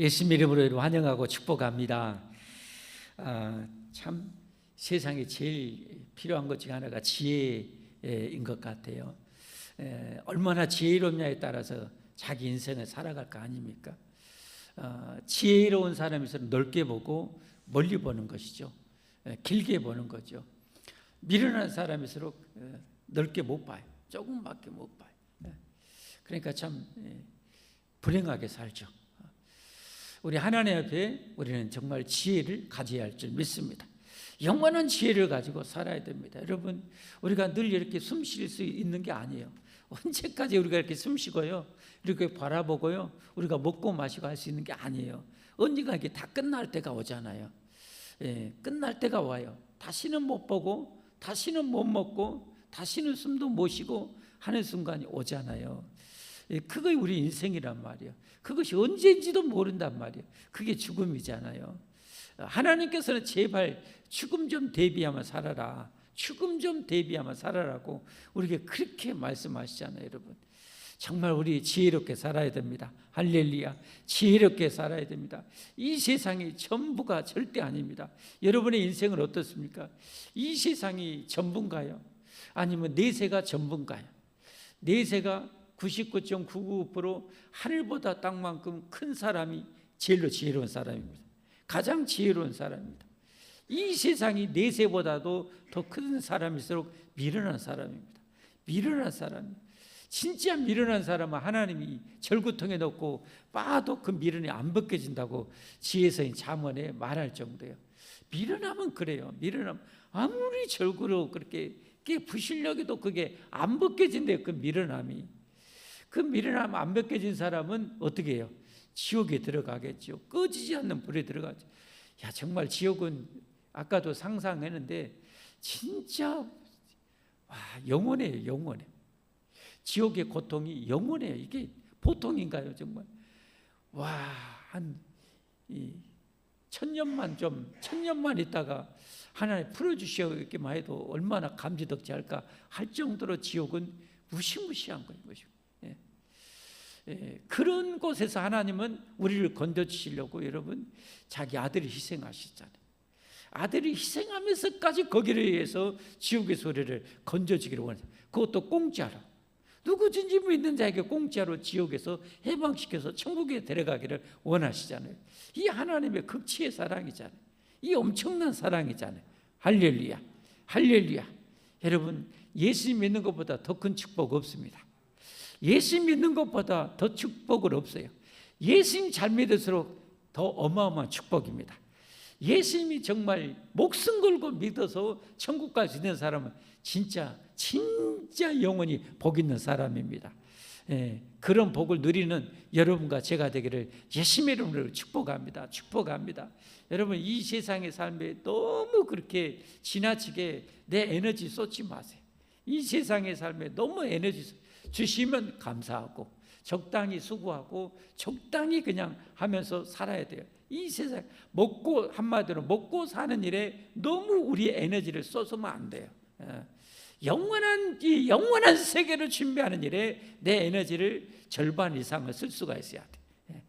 예수님 이름으로 환영하고 축복합니다. 참 세상에 제일 필요한 것 중에 하나가 지혜인 것 같아요. 얼마나 지혜롭냐에 따라서 자기 인생을 살아갈 거 아닙니까? 지혜로운 사람일수록 넓게 보고 멀리 보는 것이죠. 길게 보는 거죠. 미련한 사람일수록 넓게 못 봐요. 조금밖에 못 봐요. 그러니까 참 불행하게 살죠. 우리 하나님 앞에 우리는 정말 지혜를 가져야 할 줄 믿습니다. 영원한 지혜를 가지고 살아야 됩니다. 여러분, 우리가 늘 이렇게 숨 쉴 수 있는 게 아니에요. 언제까지 우리가 이렇게 숨 쉬고요, 이렇게 바라보고요, 우리가 먹고 마시고 할 수 있는 게 아니에요. 언젠가 이게 다 끝날 때가 오잖아요. 끝날 때가 와요. 다시는 못 보고, 다시는 못 먹고, 다시는 숨도 못 쉬고 하는 순간이 오잖아요. 그게 우리 인생이란 말이에요. 그것이 언제인지도 모른단 말이에요. 그게 죽음이잖아요. 하나님께서는 제발 죽음 좀 대비하며 살아라, 죽음 좀 대비하며 살아라고 우리에게 그렇게 말씀하시잖아요. 여러분, 정말 우리 지혜롭게 살아야 됩니다. 할렐루야. 지혜롭게 살아야 됩니다. 이 세상이 전부가 절대 아닙니다. 여러분의 인생은 어떻습니까? 이 세상이 전부인가요? 아니면 내세가 전부인가요? 내세가 99.99% 하늘보다 땅만큼 큰 사람이 제일로 지혜로운 사람입니다. 가장 지혜로운 사람입니다. 이 세상이 내세보다도 더 큰 사람일수록 미련한 사람입니다. 미련한 사람, 진짜 미련한 사람은 하나님이 절구통에 넣고 빠도 그 미련이 안 벗겨진다고 지혜서인 잠언에 말할 정도예요. 미련하면 그래요. 미련하면 아무리 절구로 그렇게 부실력에도 그게 안 벗겨진대요. 그 미련함이. 그 미련함 안 벗겨진 사람은 어떻게 해요? 지옥에 들어가겠죠. 꺼지지 않는 불에 들어가죠. 야, 정말 지옥은 아까도 상상했는데 진짜 영원해요. 영원해. 지옥의 고통이 영원해요. 이게 보통인가요? 정말 한 천년만 있다가 하나님 풀어주시기만 해도 얼마나 감지덕지 할까 할 정도로 지옥은 무시무시한 거예요. 그런 곳에서 하나님은 우리를 건져주시려고 여러분 자기 아들을 희생하셨잖아요. 아들이 희생하면서까지 거기를 위해서 지옥의 소리를 건져주기를 원해요. 그것도 공짜로, 누구든지 믿는 자에게 공짜로 지옥에서 해방시켜서 천국에 데려가기를 원하시잖아요. 이 하나님의 극치의 사랑이잖아요. 이 엄청난 사랑이잖아요. 할렐루야. 할렐루야. 여러분, 예수 믿는 것보다 더 큰 축복 없습니다. 예수 믿는 것보다 더 축복은 없어요. 예수님 잘 믿을수록 더 어마어마한 축복입니다. 예수님이 정말 목숨 걸고 믿어서 천국 갈 수 있는 사람은 진짜 영원히 복 있는 사람입니다. 그런 복을 누리는 여러분과 제가 되기를 예수님의 이름으로 축복합니다. 축복합니다. 여러분, 이 세상의 삶에 너무 그렇게 지나치게 내 에너지 쏟지 마세요. 이 세상의 삶에 너무 에너지 주시면 감사하고 적당히 수고하고 적당히 그냥 하면서 살아야 돼요. 이 세상 한마디로 먹고 사는 일에 너무 우리의 에너지를 쏟으면 안 돼요. 영원한 세계를 준비하는 일에 내 에너지를 절반 이상을 쓸 수가 있어야 돼.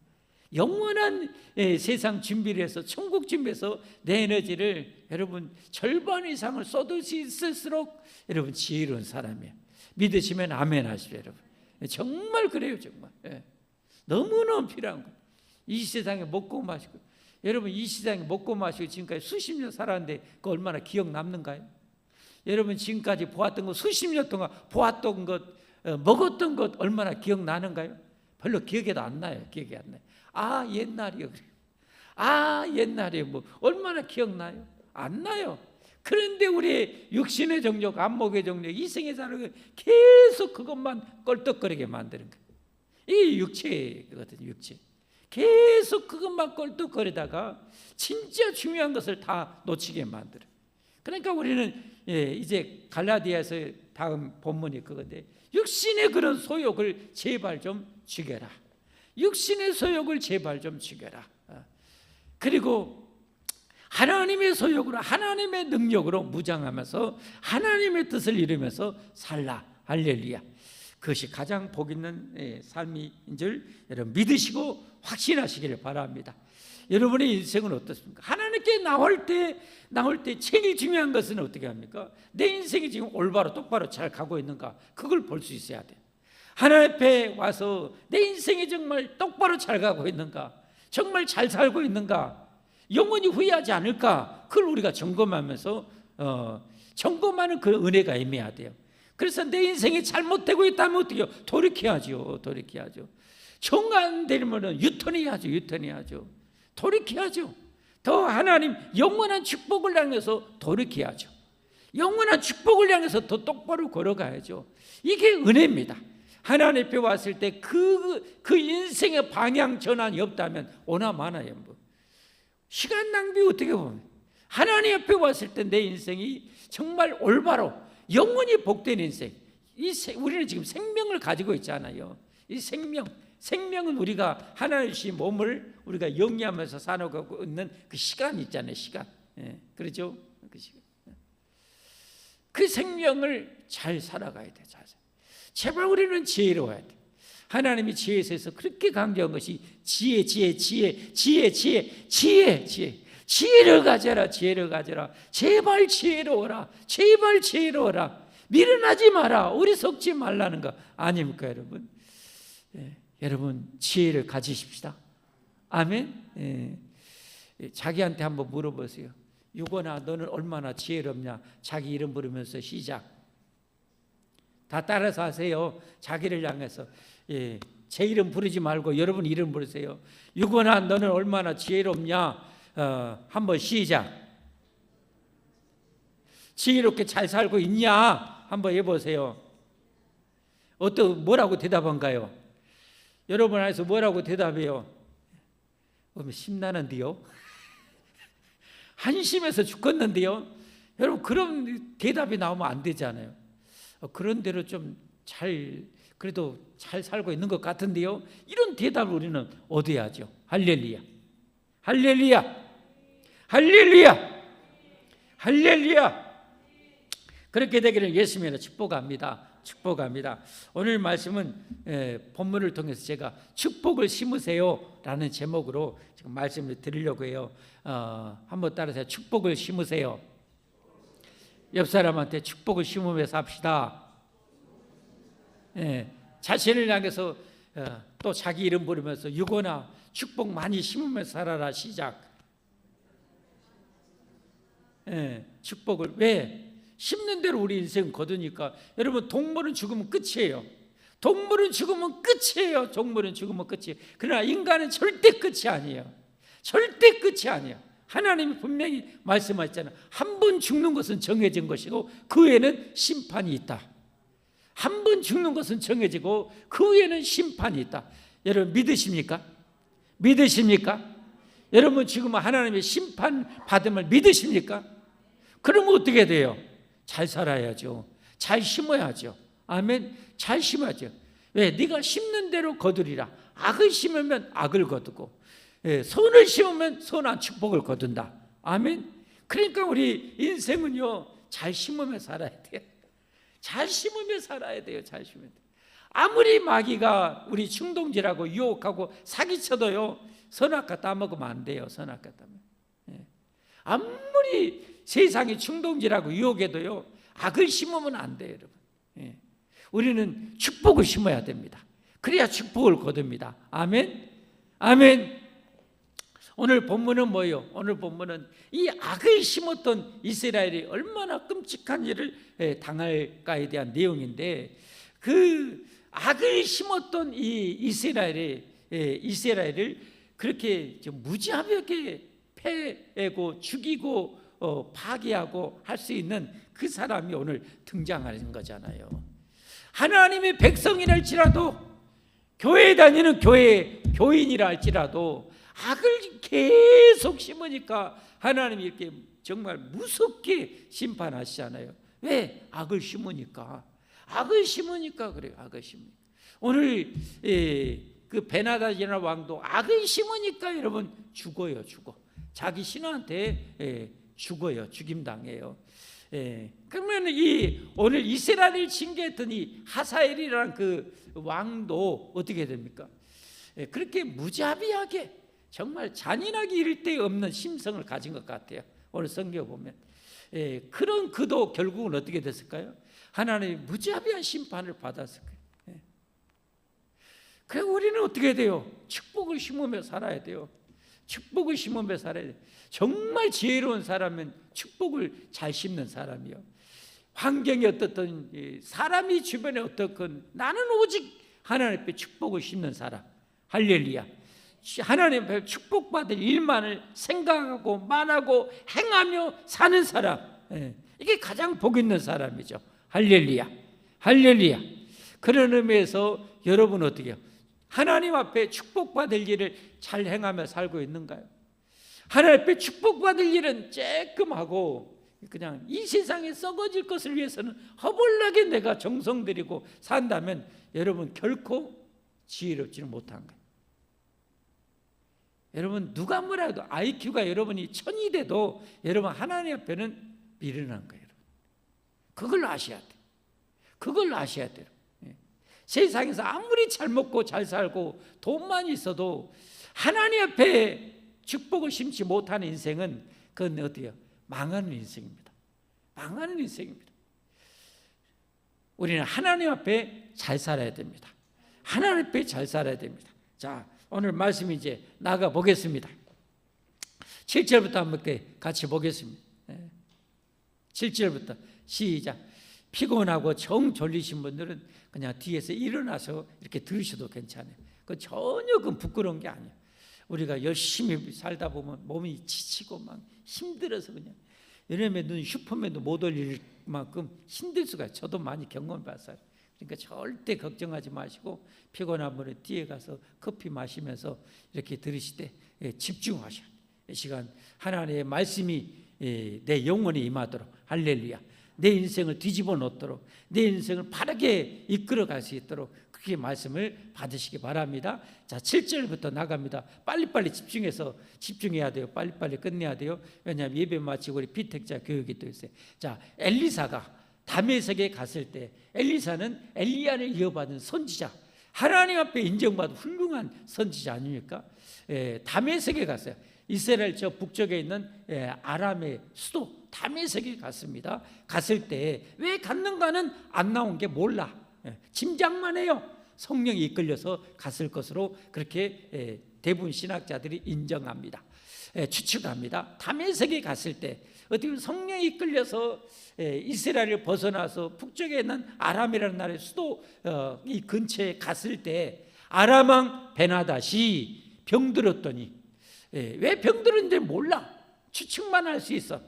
영원한 세상 준비를 해서 천국 준비해서 내 에너지를 여러분 절반 이상을 쏟을 수 있을수록 여러분 지혜로운 사람이에요. 믿으시면 아멘 하십시오. 여러분, 정말 그래요. 정말 너무너무 필요한 거예요. 이 세상에 먹고 마시고, 여러분 이 세상에 먹고 마시고 지금까지 수십 년 살았는데 그 얼마나 기억 남는가요? 여러분 지금까지 보았던 것, 수십 년 동안 보았던 것, 먹었던 것 얼마나 기억나는가요? 별로 기억에도 안 나요. 기억이 안 나요. 옛날이요. 옛날에 뭐 얼마나 기억나요? 안 나요. 그런데 우리의 육신의 정욕, 안목의 정욕, 이생의 사랑을 계속 그것만 껄떡거리게 만드는 거예요. 이게 육체거든요. 육체. 계속 그것만 껄떡거리다가 진짜 중요한 것을 다 놓치게 만들어요. 그러니까 우리는 이제 갈라디아서 다음 본문이 그건데, 육신의 그런 소욕을 제발 좀 죽여라. 육신의 소욕을 제발 좀 죽여라. 그리고 하나님의 소욕으로, 하나님의 능력으로 무장하면서 하나님의 뜻을 이루면서 살라. 할렐루야. 그것이 가장 복 있는 삶인 줄 여러분 믿으시고 확신하시기를 바랍니다. 여러분의 인생은 어떻습니까? 하나님께 나올 때 제일 중요한 것은 어떻게 합니까? 내 인생이 지금 올바로 똑바로 잘 가고 있는가, 그걸 볼 수 있어야 돼요. 하나님 앞에 와서 내 인생이 정말 똑바로 잘 가고 있는가, 정말 잘 살고 있는가, 영원히 후회하지 않을까, 그걸 우리가 점검하면서 점검하는 그 은혜가 임해야 돼요. 그래서 내 인생이 잘못되고 있다면 어떻게 해요? 돌이켜야죠. 정 안 되면 유턴해야죠. 돌이켜야죠. 더 하나님 영원한 축복을 향해서 돌이켜야죠. 영원한 축복을 향해서 더 똑바로 걸어가야죠. 이게 은혜입니다. 하나님 앞에 왔을 때 그 인생의 방향 전환이 없다면 오나 마나요. 시간 낭비 어떻게 보면 하나님 앞에 왔을 때 내 인생이 정말 올바로 영원히 복된 인생, 우리는 지금 생명을 가지고 있잖아요. 이 생명은 우리가 하나님 주신 몸을 우리가 영위하면서 살아가고 있는 그 시간이 있잖아요. 시간. 그렇죠? 그 시간. 그 생명을 잘 살아가야 돼. 제발 우리는 지혜로워야 돼. 하나님이 지혜에 있어서 그렇게 강조한 것이 지혜를 가져라. 제발 지혜로워라. 미련하지 마라. 어리석지 말라는 거 아닙니까, 여러분? 여러분 지혜를 가지십시다. 아멘. 자기한테 한번 물어보세요. 유건아, 너는 얼마나 지혜롭냐? 자기 이름 부르면서 시작. 다 따라서 하세요. 자기를 향해서. 제 이름 부르지 말고 여러분 이름 부르세요. 유건아, 너는 얼마나 지혜롭냐? 한번 시작. 지혜롭게 잘 살고 있냐? 한번 해보세요. 뭐라고 대답한가요? 여러분 안에서 뭐라고 대답해요? 심나는데요? 한심해서 죽겠는데요? 여러분 그런 대답이 나오면 안 되잖아요. 그런 대로 좀 그래도 잘 살고 있는 것 같은데요? 이런 대답을 우리는 얻어야죠. 할렐루야. 그렇게 되기를 예수님으로 축복합니다. 오늘 말씀은 본문을 통해서 제가 축복을 심으세요 라는 제목으로 지금 말씀을 드리려고 해요. 한번 따라서 축복을 심으세요. 옆 사람한테 축복을 심으면서 합시다. 자신을 향해서 또 자기 이름 부르면서 유건아, 축복 많이 심으면서 살아라. 시작. 축복을 왜? 심는 대로 우리 인생 거두니까. 여러분 동물은 죽으면 끝이에요. 동물은 죽으면 끝이에요. 그러나 인간은 절대 끝이 아니에요. 하나님이 분명히 말씀하셨잖아요. 한 번 죽는 것은 정해진 것이고 그 후에는 심판이 있다. 한 번 죽는 것은 정해지고 그 후에는 심판이 있다. 여러분 믿으십니까? 여러분 지금 하나님의 심판 받음을 믿으십니까? 그러면 어떻게 돼요? 잘 살아야죠. 잘 심어야죠. 아멘. 잘 심어야죠. 왜? 네가 심는 대로 거두리라. 악을 심으면 악을 거두고 선을 심으면 선한 축복을 거둔다. 아멘. 그러니까 우리 인생은요, 잘 심으며 살아야 돼요. 잘 심으며 살아야 돼요. 아무리 마귀가 우리 충동질하고 유혹하고 사기쳐도요, 선악과 따먹으면 안 돼요. 아무리 세상이 충동질하고 유혹해도요, 악을 심으면 안 돼요, 여러분. 우리는 축복을 심어야 됩니다. 그래야 축복을 거둡니다. 아멘. 오늘 본문은 뭐예요? 오늘 본문은 이 악을 심었던 이스라엘이 얼마나 끔찍한 일을 당할까에 대한 내용인데, 그 악을 심었던 이 이스라엘을 그렇게 무지하게 패고 죽이고 파괴하고 할 수 있는 그 사람이 오늘 등장하는 거잖아요. 하나님의 백성이랄지라도, 교회 다니는 교인이라 할지라도 악을 계속 심으니까 하나님이 이렇게 정말 무섭게 심판하시잖아요. 왜? 악을 심으니까 그래요. 오늘 그 베나다디나 왕도 악을 심으니까 여러분 죽어요. 자기 신하한테 죽어요. 죽임당해요. 그러면 이 오늘 이스라엘을 징계했던 이 하사엘이라는 그 왕도 어떻게 됩니까? 그렇게 무자비하게 정말 잔인하게 이를 데 없는 심성을 가진 것 같아요. 오늘 성경 보면 그런 그도 결국은 어떻게 됐을까요? 하나님의 무자비한 심판을 받았을 거예요. 그래서 우리는 어떻게 돼요? 축복을 심으며 살아야 돼요. 축복을 심으며 살아야 돼요. 정말 지혜로운 사람은 축복을 잘 심는 사람이요. 환경이 어떻든 사람이 주변에 어떻건 나는 오직 하나님 앞에 축복을 심는 사람. 할렐루야. 하나님 앞에 축복받을 일만을 생각하고 말하고 행하며 사는 사람. 이게 가장 복 있는 사람이죠. 할렐루야. 할렐루야. 그런 의미에서 여러분 어떻게 해요? 하나님 앞에 축복받을 일을 잘 행하며 살고 있는가요? 하나님 앞에 축복받을 일은 쬐끔하고 그냥 이 세상에 썩어질 것을 위해서는 허벌나게 내가 정성 들이고 산다면 여러분 결코 지혜롭지는 못한 거예요. 여러분 누가 뭐라 해도 IQ가 여러분이 1000이 돼도 여러분 하나님 앞에는 미련한 거예요. 그걸 아셔야 돼요. 그걸 아셔야 돼요. 세상에서 아무리 잘 먹고 잘 살고 돈만 있어도 하나님 앞에 축복을 심지 못하는 인생은 그건 어때요? 망하는 인생입니다. 망하는 인생입니다. 우리는 하나님 앞에 잘 살아야 됩니다. 하나님 앞에 잘 살아야 됩니다. 자, 오늘 말씀 이제 나가 보겠습니다. 7절부터 한번 같이 보겠습니다. 7절부터 시작. 피곤하고 정 졸리신 분들은 그냥 뒤에서 일어나서 이렇게 들으셔도 괜찮아요. 그 전혀 그 부끄러운 게 아니에요. 우리가 열심히 살다 보면 몸이 지치고 막 힘들어서 그냥 여름에 눈 슈퍼맨도 못 올릴 만큼 힘들 수가 있어요. 저도 많이 경험해봤어요. 그러니까 절대 걱정하지 마시고 피곤한 분은 뒤에 가서 커피 마시면서 이렇게 들으실 때 집중하셔야 돼요. 이 시간 하나님의 말씀이 내 영혼에 임하도록 할렐루야. 내 인생을 뒤집어 놓도록 내 인생을 바르게 이끌어갈 수 있도록 그렇게 말씀을 받으시기 바랍니다. 자, 7절부터 나갑니다. 빨리빨리 집중해야 돼요. 빨리빨리 끝내야 돼요. 왜냐하면 예배 마치고 우리 비택자 교육이 또 있어요. 자, 엘리사가 다메섹에 갔을 때 엘리사는 엘리야를 이어받은 선지자, 하나님 앞에 인정받은 훌륭한 선지자 아닙니까? 다메섹에 갔어요. 이스라엘 저 북쪽에 있는 아람의 수도 다메섹에 갔습니다. 갔을 때 왜 갔는가는 안 나온 게 몰라. 짐작만 해요. 성령이 이끌려서 갔을 것으로 그렇게 대부분 신학자들이 인정합니다. 추측합니다. 다메섹에 갔을 때 어떻게 보면 성령이 이끌려서 이스라엘을 벗어나서 북쪽에 있는 아람이라는 나라의 수도 이 근처에 갔을 때 아람 왕 베나닷이 병들었더니 왜 병들었는지 몰라. 추측만 할 수 있어.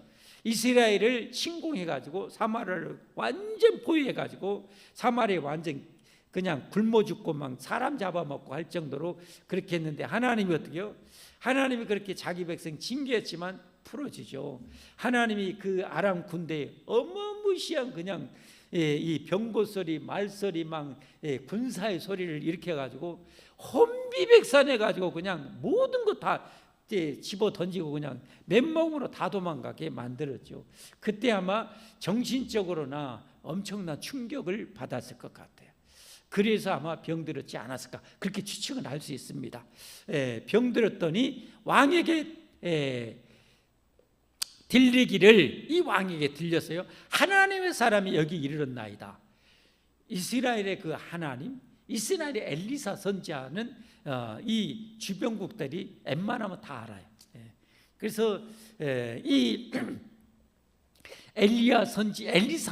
이스라엘을 침공해가지고 사마리아를 완전 포위해가지고 사마리아 완전 그냥 굶어 죽고 막 사람 잡아먹고 할 정도로 그렇게 했는데 하나님이 어떻게 해요? 하나님이 그렇게 자기 백성 징계했지만 풀어주죠. 하나님이 그 아람 군대에 어마무시한 그냥 이 병거 소리, 말소리, 막 군사의 소리를 일으켜가지고 혼비백산해가지고 그냥 모든 거 다 집어 던지고 그냥 맨몸으로 다 도망가게 만들었죠. 그때 아마 정신적으로나 엄청난 충격을 받았을 것 같아요. 그래서 아마 병들었지 않았을까 그렇게 추측을 할 수 있습니다. 병들었더니 왕에게 들리기를 이 왕에게 들렸어요. 하나님의 사람이 여기 이르렀나이다. 이스라엘의 그 하나님, 이스라엘의 엘리사 선지자는 이 주변국들이 웬만하면 다 알아요. 그래서 이 엘리사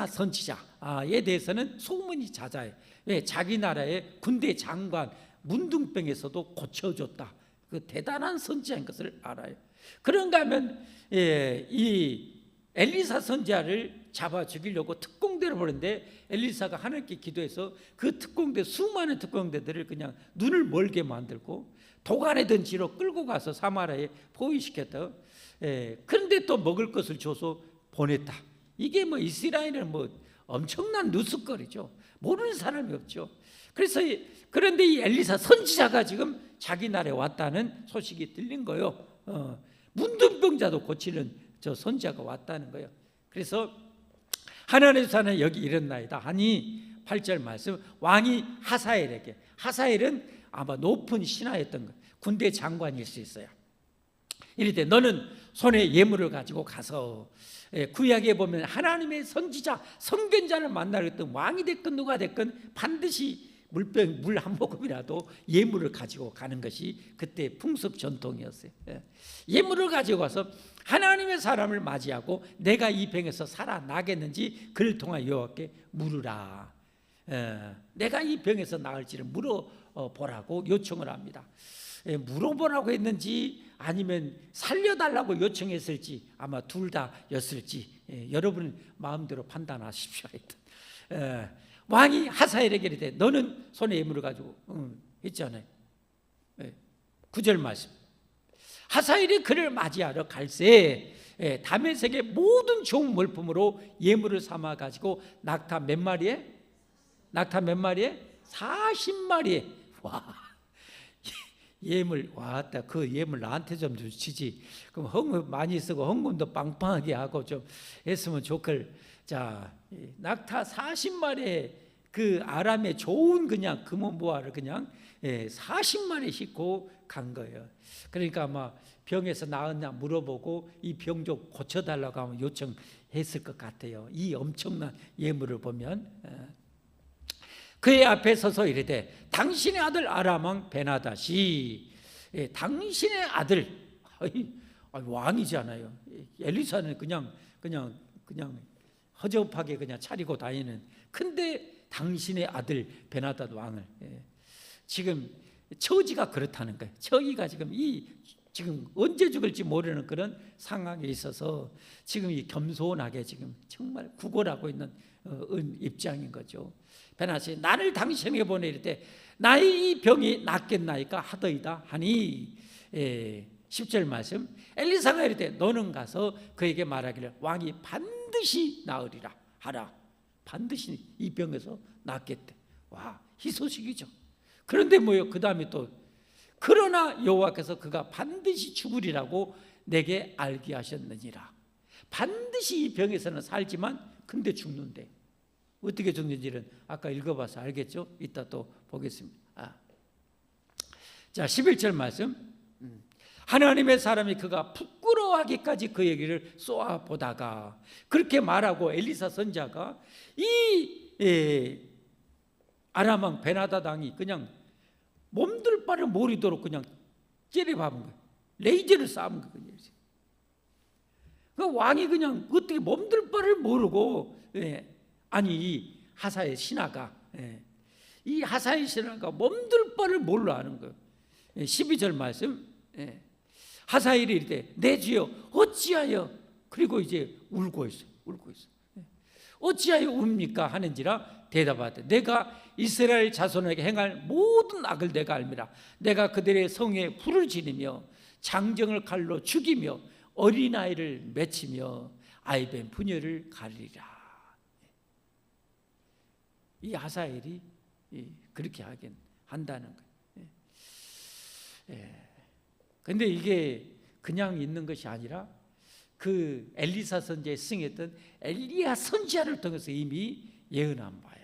선지자에 대해서는 소문이 잦아요. 왜? 자기 나라의 군대 장관 문둥병에서도 고쳐줬다. 그 대단한 선지자인 것을 알아요. 그런가 하면 이 엘리사 선지자를 잡아 죽이려고 특공대를 보는데 엘리사가 하나님께 기도해서 그 특공대 수많은 특공대들을 그냥 눈을 멀게 만들고 도간에든 지로 끌고 가서 사마리아에 포위시켰다. 그런데 또 먹을 것을 줘서 보냈다. 이게 뭐 이스라엘은 뭐 엄청난 뉴스거리죠. 모르는 사람이 없죠. 그래서 그런데 이 엘리사 선지자가 지금 자기 나라에 왔다는 소식이 들린 거예요. 문둥병자도 고치는 저 선지자가 왔다는 거예요. 그래서 하나님의 사람은 여기 이랬나이다 하니 8절 말씀, 왕이 하사엘에게, 하사엘은 아마 높은 신하였던 것, 군대 장관일 수 있어요. 이르되 너는 손에 예물을 가지고 가서, 구약에 보면 하나님의 선지자, 선견자를 만나려 했던 왕이 됐건 누가 됐건 반드시 물 한 모금이라도 예물을 가지고 가는 것이 그때 풍습 전통이었어요. 예물을 가지고 가서 하나님의 사람을 맞이하고 내가 이 병에서 살아나겠는지 그를 통하여 여호와께 물으라. 내가 이 병에서 나을지를 물어보라고 요청을 합니다. 물어보라고 했는지 아니면 살려달라고 요청했을지 아마 둘 다였을지 여러분 마음대로 판단하십시오. 왕이 하사엘에게 이르되 너는 손에 예물을 가지고 했잖아요. 9절 말씀, 하사엘이 그를 맞이하러 갈새 다메섹의 모든 좋은 물품으로 예물을 삼아 가지고 낙타 몇 마리에? 40마리에. 와, 예물, 왔다. 그 예물 나한테 좀 주시지. 그럼 헌금 많이 쓰고 헌금도 빵빵하게 하고 좀 했으면 좋걸. 자, 낙타 40마리에 그 아람의 좋은 그냥 금은보화를 그냥 40마리 싣고 간 거예요. 그러니까 아마 병에서 나았냐 물어보고 이 병 좀 고쳐달라고 하면 요청했을 것 같아요. 이 엄청난 예물을 보면. 그의 앞에 서서 이르되 당신의 아들 아람 왕 베나닷이, 당신의 아들, 왕이잖아요. 엘리사는 그냥 허접하게 그냥 차리고 다니는, 근데 당신의 아들 베나닷 왕을, 지금 처지가 그렇다는 거예요. 처지가 지금 언제 죽을지 모르는 그런 상황에 있어서 지금 이 겸손하게 지금 정말 구걸하고 있는 입장인 거죠. 베나닷이 나를 당신에게 보내릴 때 나의 이 병이 낫겠나이까 하더이다 하니 10절 말씀, 엘리사가 이르되 너는 가서 그에게 말하기를 왕이 반드시 나으리라 하라. 반드시 이 병에서 낫겠대. 와, 희소식이죠. 그런데 뭐요? 그 다음에 또 그러나 여호와께서 그가 반드시 죽으리라고 내게 알게 하셨느니라. 반드시 이 병에서는 살지만 근데 죽는데 어떻게 죽는지는 아까 읽어봐서 알겠죠? 이따 또 보겠습니다. 자, 11절 말씀, 하나님의 사람이 그가 부끄러워하기까지 그 얘기를 쏘아보다가 그렇게 말하고 엘리사 선자가 이 아람 왕 베나닷 왕이 그냥 몸둘 바를 모르도록 그냥 째려박은 거예요. 레이저를 쏴은 거예요. 그 왕이 그냥 어떻게 몸둘 바를 모르고, 아니 이 하사의 신하가, 이 하사의 신하가 몸둘 바를 몰라 하는 거예요. 12절 말씀, 하사엘이 이르되 내 주여 어찌하여, 그리고 이제 울고 있어. 어찌하여 웁니까 하는지라 대답하되 내가 이스라엘 자손에게 행할 모든 악을 내가 알미라. 내가 그들의 성에 불을 지르며 장정을 칼로 죽이며 어린아이를 맺히며 아이벤 부녀를 가리리라. 이 하사엘이 그렇게 하긴 한다는 거예요. 근데 이게 그냥 있는 것이 아니라 그 엘리사 선지자에 승했던 엘리야 선지자를 통해서 이미 예언한 바예요.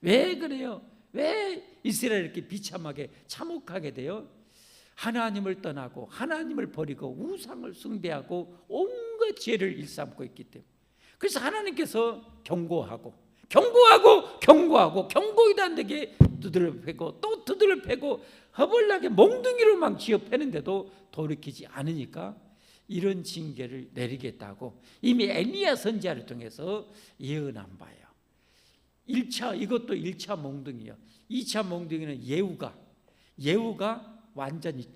왜 그래요? 왜 이스라엘이 이렇게 비참하게 참혹하게 돼요? 하나님을 떠나고 하나님을 버리고 우상을 숭배하고 온갖 죄를 일삼고 있기 때문에. 그래서 하나님께서 경고하고 경고이도 안 되게 두들을 패고 또 두들을 패고 허벌나게 몽둥이로만 쥐어 패는데도 돌이키지 않으니까 이런 징계를 내리겠다고 이미 엘리야 선지자를 통해서 예언한 바예요. 1차, 이것도 1차 몽둥이요. 2차 몽둥이는 예후가 완전히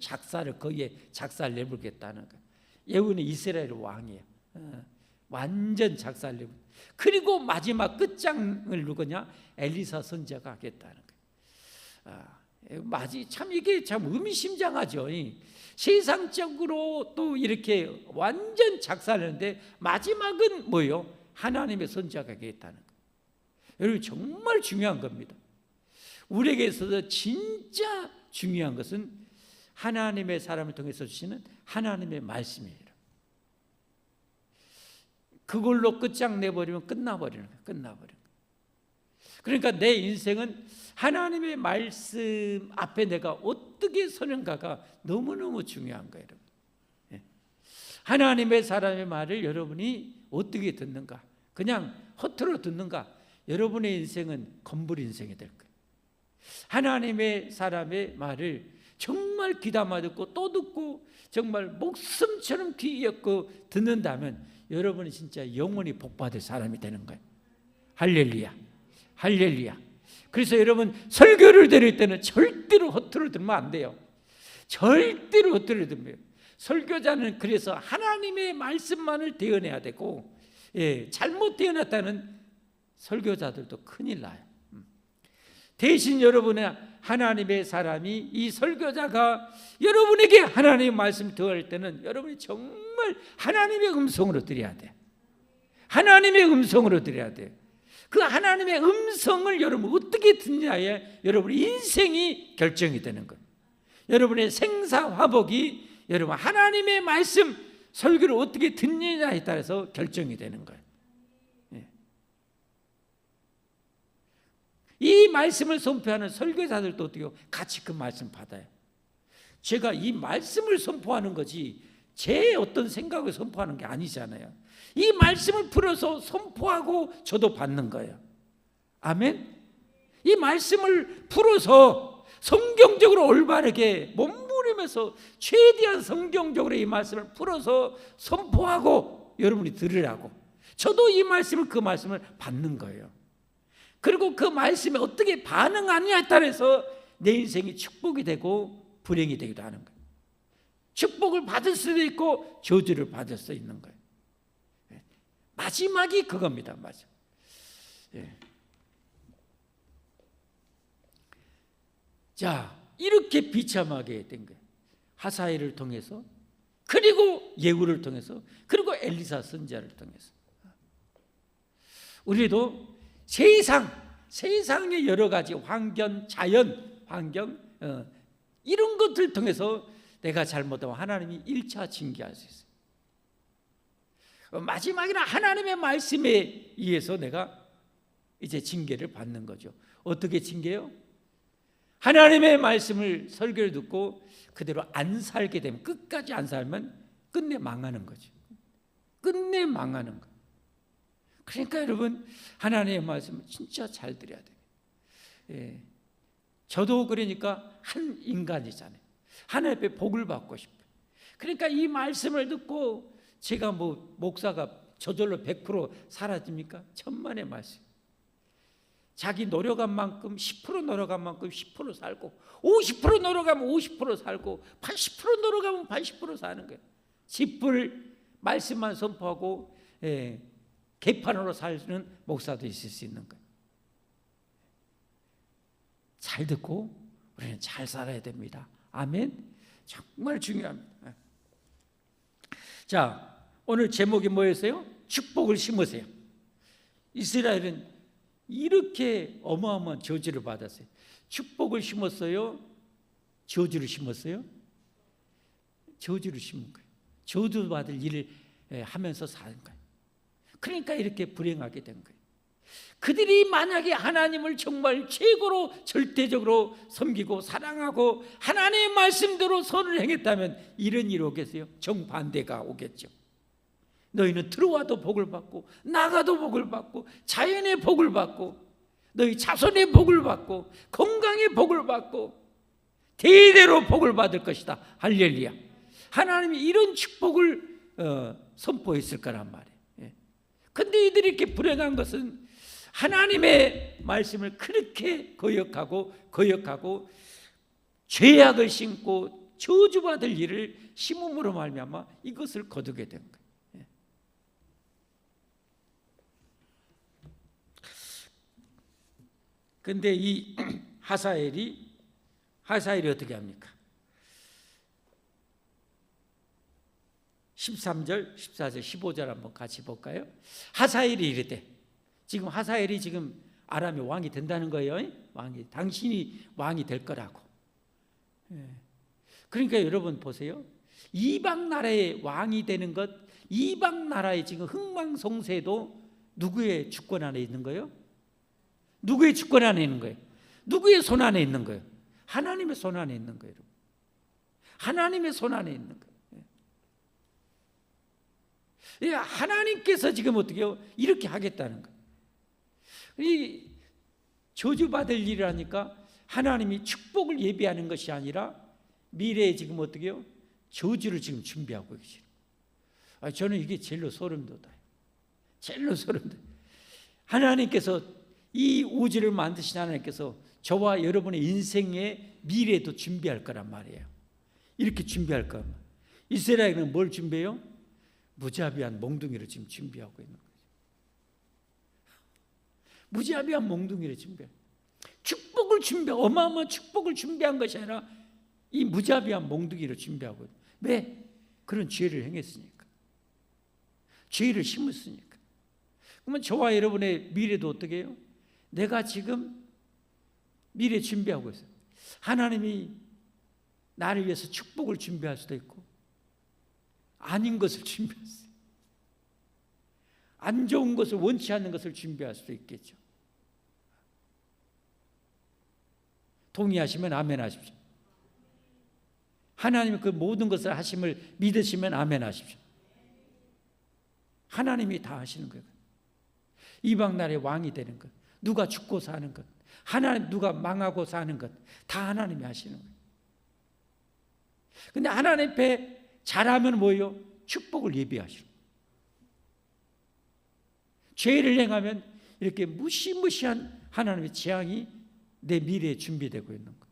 거기에 작사를 내불겠다는 거예요. 예후는 이스라엘 왕이에요. 완전 작사를 내불. 그리고 마지막 끝장을 누구냐? 엘리사 선지자가 하겠다는 거예요. 참 이게 참 의미심장하죠. 세상적으로 또 이렇게 완전 작사하는데 마지막은 뭐예요? 하나님의 선지자가 하겠다는 거예요. 여러분 정말 중요한 겁니다. 우리에게 있어서 진짜 중요한 것은 하나님의 사람을 통해서 주시는 하나님의 말씀이에요. 그걸로 끝장내버리면 끝나버리는 거예요. 끝나버리는 거예요. 그러니까 내 인생은 하나님의 말씀 앞에 내가 어떻게 서는가가 너무너무 중요한 거예요. 여러분. 하나님의 사람의 말을 여러분이 어떻게 듣는가, 그냥 허투루 듣는가, 여러분의 인생은 건불 인생이 될 거예요. 하나님의 사람의 말을 정말 귀담아 듣고 또 듣고 정말 목숨처럼 귀 엮고 듣는다면 여러분이 진짜 영원히 복받을 사람이 되는 거예요. 할렐루야, 할렐루야. 그래서 여러분 설교를 드릴 때는 절대로 허투루 들으면 안 돼요. 절대로 허투루 들으면 돼요. 설교자는 그래서 하나님의 말씀만을 대언해야 되고, 잘못 대언했다는 설교자들도 큰일 나요. 대신 여러분의 하나님의 사람이, 이 설교자가 여러분에게 하나님의 말씀을 드릴 때는 여러분이 정말 하나님의 음성으로 드려야 돼. 하나님의 음성으로 드려야 돼. 그 하나님의 음성을 여러분 어떻게 듣냐에 여러분의 인생이 결정이 되는 거예요. 여러분의 생사화복이 여러분 하나님의 말씀 설교를 어떻게 듣느냐에 따라서 결정이 되는 거예요. 이 말씀을 선포하는 설교자들도 어떻게 같이 그 말씀 받아요. 제가 이 말씀을 선포하는 거지 제 어떤 생각을 선포하는 게 아니잖아요. 이 말씀을 풀어서 선포하고 저도 받는 거예요. 아멘. 이 말씀을 풀어서 성경적으로 올바르게 몸부림해서 최대한 성경적으로 이 말씀을 풀어서 선포하고 여러분이 들으라고, 저도 이 말씀을, 그 말씀을 받는 거예요. 그리고 그 말씀에 어떻게 반응하느냐에 따라서 내 인생이 축복이 되고 불행이 되기도 하는 거예요. 축복을 받을 수도 있고 저주를 받을 수 있는 거예요. 마지막이 그겁니다. 마지막. 자, 이렇게 비참하게 된 거예요. 하사엘을 통해서, 그리고 예후를 통해서, 그리고 엘리사 선지자를 통해서. 우리도 세상의 여러 가지 환경, 자연 환경, 이런 것들 통해서 내가 잘못하면 하나님이 1차 징계할 수 있어요. 마지막에는 하나님의 말씀에 의해서 내가 이제 징계를 받는 거죠. 어떻게 징계요? 하나님의 말씀을 설교를 듣고 그대로 안 살게 되면, 끝까지 안 살면 끝내 망하는 거죠. 끝내 망하는 거. 그러니까 여러분 하나님의 말씀을 진짜 잘 들어야 돼요. 저도 그러니까 한 인간이잖아요. 하나님 앞에 복을 받고 싶어요. 그러니까 이 말씀을 듣고 제가 목사가 저절로 100% 사라집니까? 천만의 말씀. 자기 노력한 만큼 10% 노력한 만큼 10% 살고, 50% 노력하면 50% 살고, 80% 노력하면 80% 사는 거예요. 10불 말씀만 선포하고 개판으로 사는 목사도 있을 수 있는 거예요. 잘 듣고 우리는 잘 살아야 됩니다. 아멘. 정말 중요합니다. 자, 오늘 제목이 뭐였어요? 축복을 심으세요. 이스라엘은 이렇게 어마어마한 저주를 받았어요. 축복을 심었어요? 저주를 심었어요? 저주를 심은 거예요. 저주 받을 일을 하면서 사는 거예요. 그러니까 이렇게 불행하게 된 거예요. 그들이 만약에 하나님을 정말 최고로 절대적으로 섬기고 사랑하고 하나님의 말씀대로 선을 행했다면 이런 일이 오겠어요? 정반대가 오겠죠. 너희는 들어와도 복을 받고 나가도 복을 받고 자연의 복을 받고 너희 자손의 복을 받고 건강의 복을 받고 대대로 복을 받을 것이다. 할렐루야. 하나님이 이런 축복을 선포했을 거란 말이에요. 그런데 이들이 이렇게 불행한 것은 하나님의 말씀을 그렇게 거역하고 죄악을 심고 저주받을 일을 심음으로 말미암아 이것을 거두게 된 거예요. 그런데 이 하사엘이 어떻게 합니까? 13절, 14절, 15절 한번 같이 볼까요? 하사엘이 이르되, 지금 하사엘이 지금 아람의 왕이 된다는 거예요. 당신이 왕이 될 거라고. 그러니까 여러분 보세요. 이방 나라의 왕이 되는 것, 이방 나라의 지금 흥망성쇠도 누구의 주권 안에 있는 거예요? 누구의 주권 안에 있는 거예요? 누구의 손 안에 있는 거예요? 하나님의 손 안에 있는 거예요. 하나님의 손 안에 있는 거예요. 하나님께서 지금 어떻게 해요? 이렇게 하겠다는 거예요. 이 저주받을 일을 하니까 하나님이 축복을 예비하는 것이 아니라 미래에 지금 어떻게 해요? 저주를 지금 준비하고 계시죠. 저는 이게 제일로 소름 돋아요. 제일로 소름 돋아요. 하나님께서 이 우주를 만드신 하나님께서 저와 여러분의 인생의 미래도 준비할 거란 말이에요. 이렇게 준비할 거란 말이에요. 이스라엘은 뭘 준비해요? 무자비한 몽둥이를 지금 준비하고 있는 거죠. 무자비한 몽둥이를 준비해요. 축복을 어마어마한 축복을 준비한 것이 아니라 이 무자비한 몽둥이를 준비하고 있어요. 왜? 그런 죄를 행했으니까. 죄를 심었으니까. 그러면 저와 여러분의 미래도 어떻게 해요? 내가 지금 미래 준비하고 있어요. 하나님이 나를 위해서 축복을 준비할 수도 있고 아닌 것을 준비했어요. 안 좋은 것을 원치 않는 것을 준비할 수도 있겠죠. 동의하시면 아멘 하십시오. 하나님이 그 모든 것을 하심을 믿으시면 아멘 하십시오. 하나님이 다 하시는 거예요. 이방 나라의 왕이 되는 것, 누가 죽고 사는 것, 하나님 누가 망하고 사는 것, 다 하나님이 하시는 거예요. 근데 하나님 앞에 잘하면 뭐예요? 축복을 예비하시는 거예요. 죄를 행하면 이렇게 무시무시한 하나님의 재앙이 내 미래에 준비되고 있는 거예요.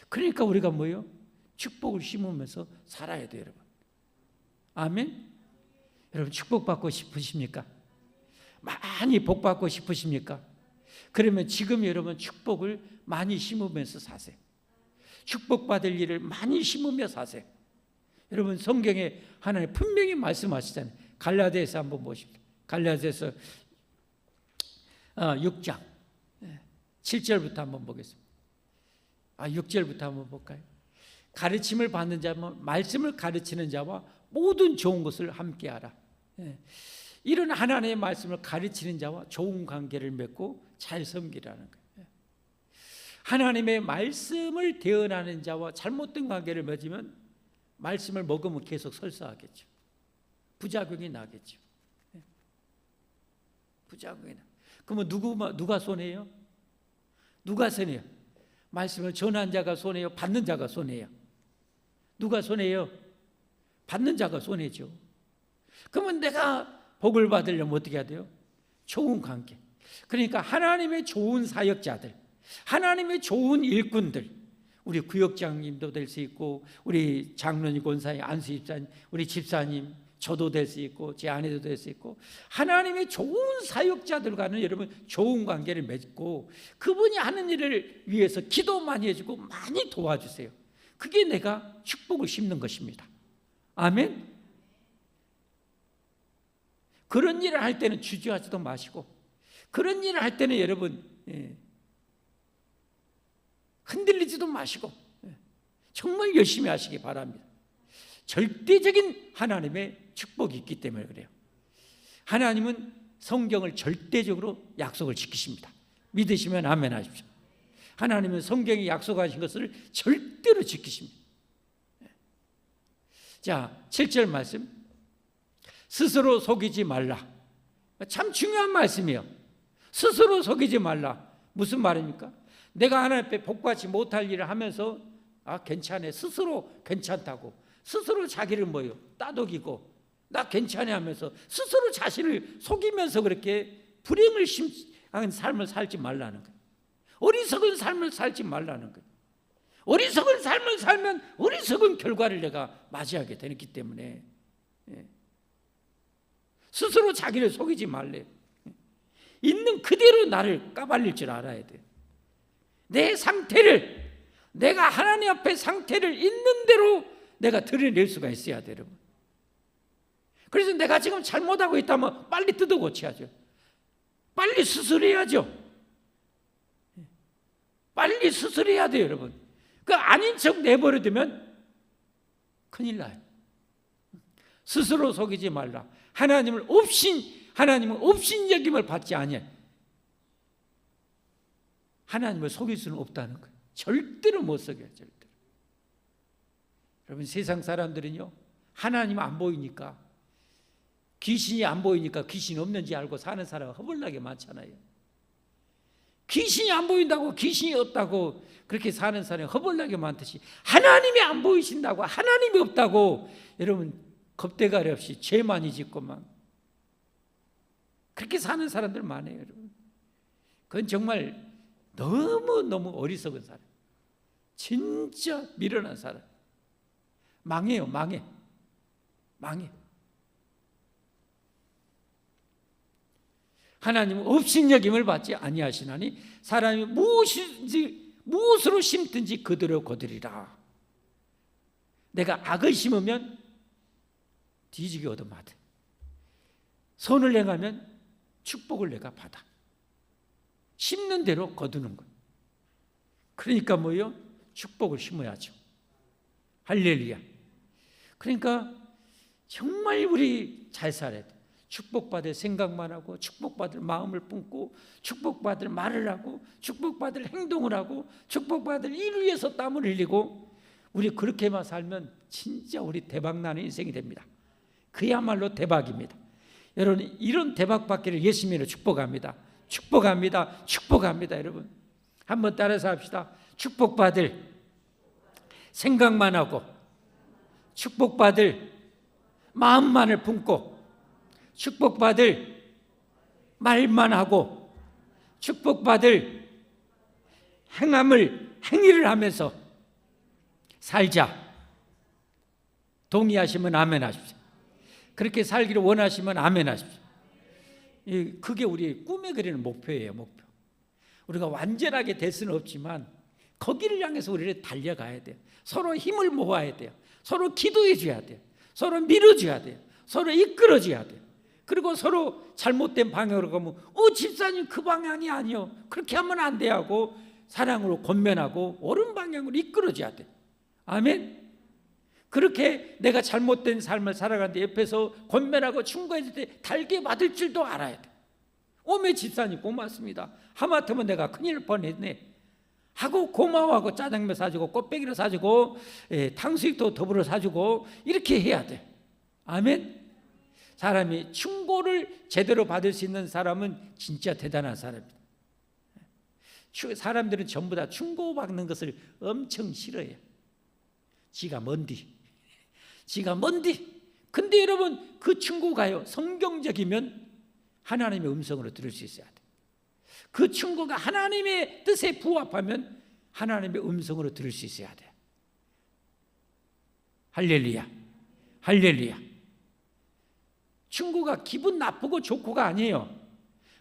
그러니까 우리가 뭐예요? 축복을 심으면서 살아야 돼요, 여러분. 아멘? 여러분 축복받고 싶으십니까? 많이 복받고 싶으십니까? 그러면 지금 여러분 축복을 많이 심으면서 사세요. 축복받을 일을 많이 심으며 사세요. 여러분 성경에 하나님 분명히 말씀하시잖아요. 갈라디아서 한번 보십시오. 갈라디아서 6장 7절부터 한번 보겠습니다. 6절부터 한번 볼까요? 가르침을 받는 자와 말씀을 가르치는 자와 모든 좋은 것을 함께하라. 이런 하나님의 말씀을 가르치는 자와 좋은 관계를 맺고 잘 섬기라는 거예요. 하나님의 말씀을 대언하는 자와 잘못된 관계를 맺으면 말씀을 먹으면 계속 설사하겠죠. 부작용이 나겠죠. 부작용이 나. 그러면 누가 손해요? 누가 손해요? 말씀을 전한 자가 손해요? 받는 자가 손해요? 누가 손해요? 받는 자가 손해죠. 그러면 내가 복을 받으려면 어떻게 해야 돼요? 좋은 관계. 그러니까 하나님의 좋은 사역자들, 하나님의 좋은 일꾼들, 우리 구역장님도 될 수 있고 우리 장로님, 권사님, 안수 집사님, 우리 집사님, 저도 될 수 있고 제 아내도 될 수 있고 하나님의 좋은 사역자들과는 여러분 좋은 관계를 맺고 그분이 하는 일을 위해서 기도 많이 해주고 많이 도와주세요. 그게 내가 축복을 심는 것입니다. 아멘. 그런 일을 할 때는 주저하지도 마시고 그런 일을 할 때는 여러분 흔들리지도 마시고 정말 열심히 하시기 바랍니다. 절대적인 하나님의 축복이 있기 때문에 그래요. 하나님은 성경을 절대적으로 약속을 지키십니다. 믿으시면 아멘 하십시오. 하나님은 성경에 약속하신 것을 절대로 지키십니다. 자, 7절 말씀. 스스로 속이지 말라. 참 중요한 말씀이에요. 스스로 속이지 말라. 무슨 말입니까? 내가 하나님 앞에 복받지 못할 일을 하면서 괜찮아. 스스로 괜찮다고. 스스로 자기를 뭐예요? 따독이고 나 괜찮아 하면서 스스로 자신을 속이면서 그렇게 불행을 심한 삶을 살지 말라는 거예요. 어리석은 삶을 살지 말라는 거예요. 어리석은 삶을 살면 어리석은 결과를 내가 맞이하게 되기 때문에 스스로 자기를 속이지 말래요. 있는 그대로 나를 까발릴 줄 알아야 돼요. 내 상태를 내가 하나님 앞에 상태를 있는 대로 내가 드러낼 수가 있어야 돼요, 여러분. 그래서 내가 지금 잘못하고 있다면 빨리 뜯어 고쳐야죠. 빨리 수술해야죠. 빨리 수술해야 돼요, 여러분. 그 아닌 척 내버려두면 큰일 나요. 스스로 속이지 말라. 하나님은 업신여김을 받지 아니해. 하나님을 속일 수는 없다는 거예요. 절대로 못 속여요. 절대로. 여러분, 세상 사람들은요, 하나님 안 보이니까, 귀신이 안 보이니까 귀신이 없는지 알고 사는 사람은 허벌나게 많잖아요. 귀신이 안 보인다고 귀신이 없다고 그렇게 사는 사람이 허벌나게 많듯이, 하나님이 안 보이신다고, 하나님이 없다고 여러분 겁대가리 없이 죄 많이 짓고만 그렇게 사는 사람들 많아요. 여러분, 그건 정말 너무너무 어리석은 사람, 진짜 미련한 사람. 망해요. 망해. 하나님은 업신여김을 받지 아니하시나니 사람이 무엇으로 심든지 그대로 거두리라. 내가 악을 심으면 뒤지게 얻어맞아. 선을 행하면 축복을 내가 받아. 심는 대로 거두는 거예요. 그러니까 뭐예요? 축복을 심어야죠. 할렐루야. 그러니까 정말 우리 잘 살아야 돼. 축복받을 생각만 하고, 축복받을 마음을 품고, 축복받을 말을 하고, 축복받을 행동을 하고, 축복받을 일을 위해서 땀을 흘리고, 우리 그렇게만 살면 진짜 우리 대박나는 인생이 됩니다. 그야말로 대박입니다. 여러분, 이런 대박 받기를 예수님으로 축복합니다. 축복합니다. 축복합니다. 여러분, 한번 따라서 합시다. 축복받을 생각만 하고, 축복받을 마음만을 품고, 축복받을 말만 하고, 축복받을 행위를 하면서 살자. 동의하시면 아멘 하십시오. 그렇게 살기를 원하시면 아멘 하십시오. 그게 우리의 꿈에 그리는 목표예요. 목표. 우리가 완전하게 될 수는 없지만 거기를 향해서 우리를 달려가야 돼요. 서로 힘을 모아야 돼요. 서로 기도해 줘야 돼요. 서로 밀어줘야 돼요. 서로 이끌어줘야 돼요. 그리고 서로 잘못된 방향으로 가면 집사님 그 방향이 아니요, 그렇게 하면 안 돼 하고 사랑으로 권면하고 옳은 방향으로 이끌어줘야 돼. 아멘. 그렇게 내가 잘못된 삶을 살아가는데 옆에서 권면하고 충고해줄 때 달게 받을 줄도 알아야 돼. 오메 집사님 고맙습니다, 하마터면 내가 큰일 뻔했네 하고 고마워하고 짜장면 사주고 꽃배기를 사주고 탕수육도 더불어 사주고 이렇게 해야 돼. 아멘. 사람이 충고를 제대로 받을 수 있는 사람은 진짜 대단한 사람입니다. 사람들은 전부 다 충고받는 것을 엄청 싫어해요. 지가 뭔디. 근데 여러분, 그 충고가요, 성경적이면 하나님의 음성으로 들을 수 있어야 돼. 그 충고가 하나님의 뜻에 부합하면 하나님의 음성으로 들을 수 있어야 돼. 할렐루야. 할렐루야. 충고가 기분 나쁘고 좋고가 아니에요.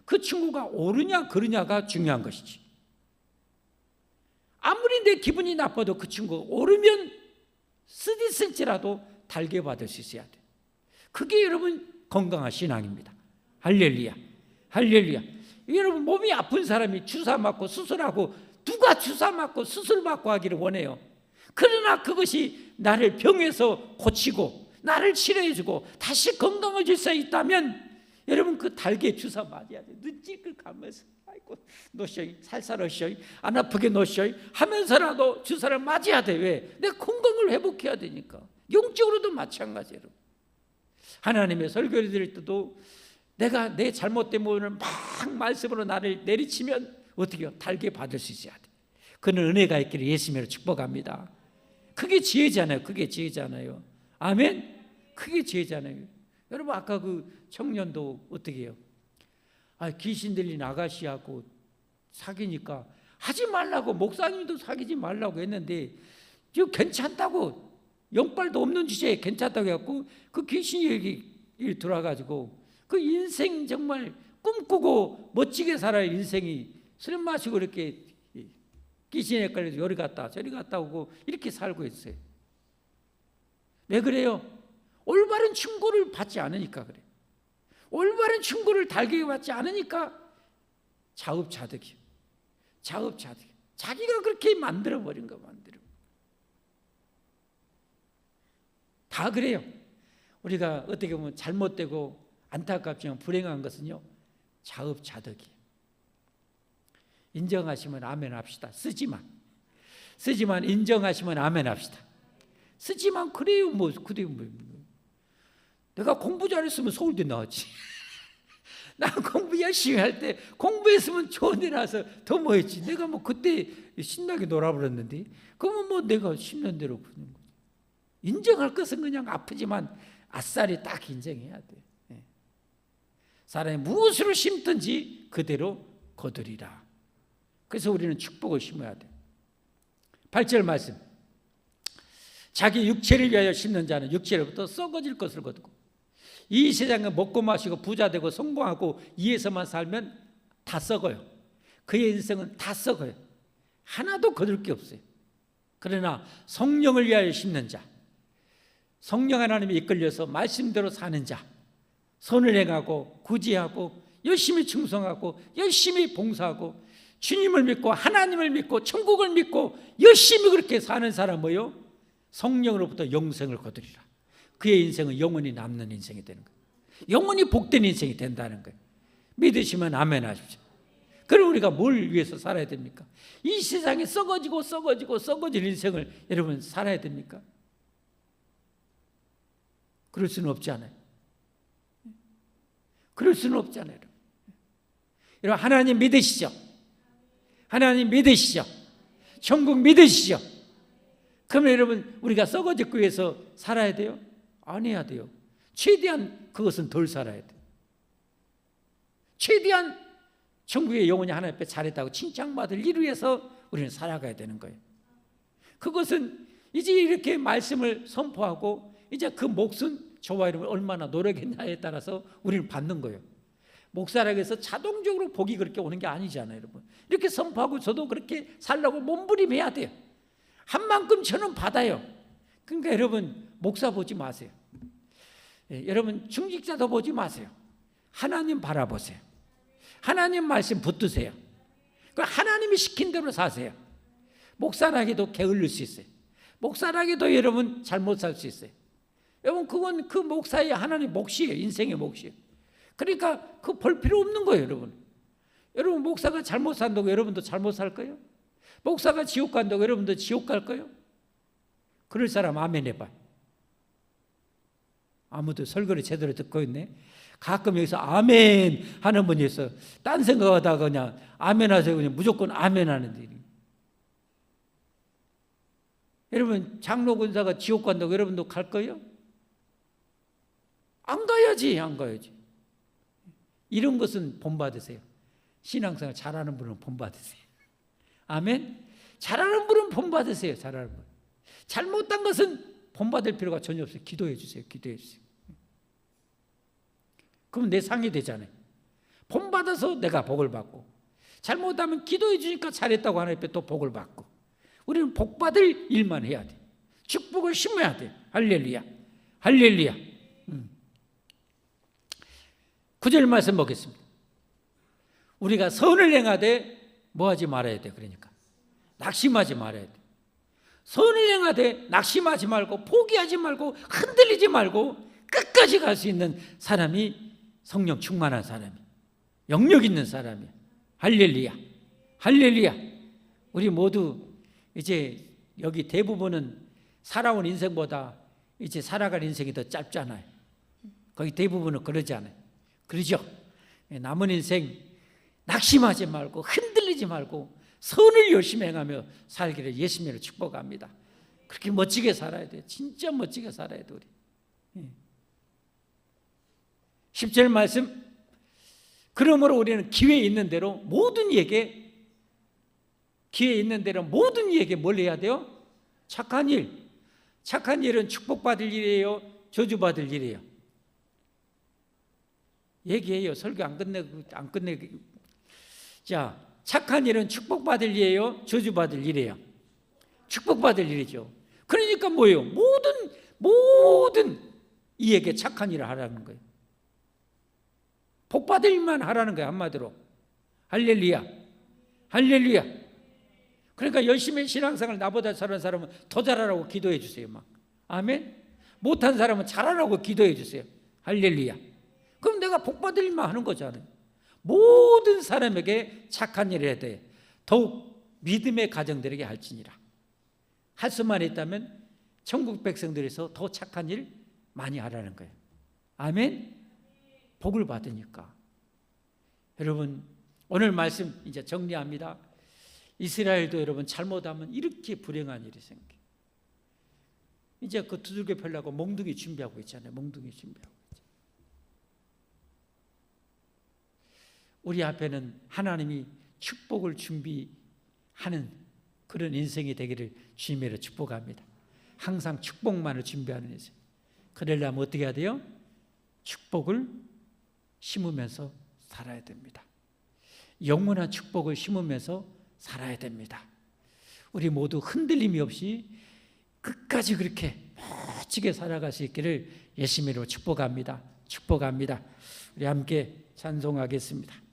그 충고가 옳으냐 그르냐가 중요한 것이지. 아무리 내 기분이 나빠도 그 충고가 옳으면 쓰디쓸지라도 달게 받을 수 있어야 돼. 그게 여러분 건강한 신앙입니다. 할렐루야. 할렐루야. 여러분, 몸이 아픈 사람이 주사 맞고 수술하고, 누가 주사 맞고 수술 받고 하기를 원해요. 그러나 그것이 나를 병에서 고치고 나를 치료해주고 다시 건강을 줄 수 있다면 여러분, 그 달게 주사 맞아야 돼. 눈찔끔 가면서 아이고 놓으셔, 살살하셔, 안 아프게 놓으셔 하면서라도 주사를 맞아야 돼. 왜? 내 건강을 회복해야 되니까. 영적으로도 마찬가지로 하나님의 설교를 드릴 때도 내가 내 잘못된 부분을 막 말씀으로 나를 내리치면 어떻게 해요? 달게 받을 수 있어야 돼. 그는 은혜가 있기를 예수님으로 축복합니다. 그게 지혜잖아요. 그게 지혜잖아요. 아멘. 그게 지혜잖아요. 여러분, 아까 그 청년도 어떻게 해요? 귀신 들린 아가씨하고 사귀니까 하지 말라고, 목사님도 사귀지 말라고 했는데 지금 괜찮다고, 영빨도 없는 주제에 괜찮다고 해갖고 그 귀신이 여기 들어와가지고 그 인생 정말 꿈꾸고 멋지게 살아야 인생이 술 마시고 이렇게 귀신에 걸려서 여기 갔다 저리 갔다 오고 이렇게 살고 있어요. 왜 그래요? 올바른 충고를 받지 않으니까 그래. 올바른 충고를 달게 받지 않으니까 자업자득이에요. 자업자득. 자기가 그렇게 만들어버린 거 만들어. 다 그래요. 우리가 어떻게 보면 잘못되고 안타깝지만 불행한 것은요, 자업자득이에요. 인정하시면 아멘 합시다. 쓰지만 인정하시면 아멘 합시다. 쓰지만 그래요 뭐. 내가 공부 잘했으면 서울대 나왔지. 나 공부 열심히 할 때 공부했으면 좋은 데 나와서 더 뭐 했지. 내가 뭐 그때 신나게 놀아버렸는데 그러면 뭐 내가 10년 대로 그러는 거지. 인정할 것은 그냥 아프지만 아싸리 딱 인정해야 돼. 사람이 무엇으로 심든지 그대로 거두리라. 그래서 우리는 축복을 심어야 돼. 8절 말씀. 자기 육체를 위하여 심는 자는 육체로부터 썩어질 것을 거두고 이 세상에 먹고 마시고 부자 되고 성공하고 이에서만 살면 다 썩어요. 그의 인생은 다 썩어요. 하나도 거둘 게 없어요. 그러나 성령을 위하여 심는 자, 성령 하나님이 이끌려서 말씀대로 사는 자, 선을 행하고 구제하고 열심히 충성하고 열심히 봉사하고 주님을 믿고 하나님을 믿고 천국을 믿고 열심히 그렇게 사는 사람 뭐요? 성령으로부터 영생을 거두리라. 그의 인생은 영원히 남는 인생이 되는 거예요. 영원히 복된 인생이 된다는 거예요. 믿으시면 아멘 하십시오. 그럼 우리가 뭘 위해서 살아야 됩니까? 이 세상에 썩어질 인생을 여러분 살아야 됩니까? 그럴 수는 없잖아요. 그럴 수는 없잖아요. 여러분 하나님 믿으시죠? 하나님 믿으시죠? 천국 믿으시죠? 그러면 여러분 우리가 썩어지기 위해서 살아야 돼요? 안 해야 돼요. 최대한 그것은 덜 살아야 돼요. 최대한 천국의 영혼이 하나님 앞에 잘했다고 칭찬받을 일을 위해서 우리는 살아가야 되는 거예요. 그것은 이제 이렇게 말씀을 선포하고 이제 그 몫은 저와 여러분 얼마나 노력했냐에 따라서 우리는 받는 거예요. 목사라고 해서 자동적으로 복이 그렇게 오는 게 아니잖아요, 여러분. 이렇게 선포하고 저도 그렇게 살려고 몸부림해야 돼요. 한 만큼 저는 받아요. 그러니까 여러분 목사 보지 마세요. 여러분 중직자도 보지 마세요. 하나님 바라보세요. 하나님 말씀 붙드세요. 하나님이 시킨 대로 사세요. 목사라기도 게을릴 수 있어요. 목사라기도 여러분 잘못 살 수 있어요. 여러분 그건 그 목사의 하나님 몫이에요. 인생의 몫이에요. 그러니까 그 볼 필요 없는 거예요, 여러분. 여러분 목사가 잘못 산다고 여러분도 잘못 살 거예요? 목사가 지옥 간다고 여러분도 지옥 갈 거예요? 그럴 사람 아멘 해봐. 아무도 설교를 제대로 듣고 있네. 가끔 여기서 아멘 하는 분이 있어. 딴 생각하다가 그냥 아멘 하세요. 그냥 무조건 아멘 하는데. 여러분 장로 군사가 지옥 간다고 여러분도 갈 거예요? 안 가야지. 이런 것은 본받으세요. 신앙생활 잘하는 분은 본받으세요. 아멘. 잘하는 분은 본받으세요. 잘하는 분. 잘못한 것은 본받을 필요가 전혀 없어요. 기도해 주세요. 그러면 내 상이 되잖아요. 본받아서 내가 복을 받고 잘못하면 기도해 주니까 잘했다고 하나님 앞에 또 복을 받고 우리는 복받을 일만 해야 돼. 축복을 심어야 돼. 할렐루야. 9절 말씀 보겠습니다. 우리가 선을 행하되 뭐하지 말아야 돼. 그러니까 낙심하지 말아야 돼. 선을 행하되 낙심하지 말고 포기하지 말고 흔들리지 말고 끝까지 갈 수 있는 사람이 성령 충만한 사람이 영력 있는 사람이 할렐루야. 우리 모두 이제 여기 대부분은 살아온 인생보다 이제 살아갈 인생이 더 짧잖아요. 거기 대부분은 그러지 않아요. 그러죠? 남은 인생 낙심하지 말고 흔들리지 말고 선을 열심히 행하며 살기를 예수님으로 축복합니다. 그렇게 멋지게 살아야 돼요. 진짜 멋지게 살아야 돼요. 우리 10절 말씀. 그러므로 우리는 기회 있는 대로 모든 이에게 뭘 해야 돼요? 착한 일은 축복받을 일이에요? 저주받을 일이에요? 얘기해요. 설교 안 끝내고. 자, 착한 일은 축복받을 일이에요? 저주받을 일이에요? 축복받을 일이죠. 그러니까 뭐예요? 모든 이에게 착한 일을 하라는 거예요. 복받을 일만 하라는 거예요. 한마디로. 할렐루야. 그러니까 열심히 신앙생활 나보다 잘하는 사람은 더 잘하라고 기도해 주세요. 막. 아멘. 못한 사람은 잘하라고 기도해 주세요. 할렐루야. 그럼 내가 복 받을 일만 하는 거잖아요. 모든 사람에게 착한 일을 해야 돼. 더욱 믿음의 가정들에게 할지니라. 할 수만 있다면 천국 백성들에서 더 착한 일 많이 하라는 거예요. 아멘. 복을 받으니까. 여러분, 오늘 말씀 이제 정리합니다. 이스라엘도 여러분 잘못하면 이렇게 불행한 일이 생겨요. 이제 그 두들겨 펴려고 몽둥이 준비하고 있잖아요. 몽둥이 준비하고 있죠. 우리 앞에는 하나님이 축복을 준비하는 그런 인생이 되기를 주님으로 축복합니다. 항상 축복만을 준비하는 인생. 그러려면 어떻게 해야 돼요? 축복을 심으면서 살아야 됩니다. 영원한 축복을 심으면서 살아야 됩니다. 우리 모두 흔들림이 없이 끝까지 그렇게 멋지게 살아갈 수 있기를 예수님으로 축복합니다. 축복합니다. 우리 함께 찬송하겠습니다.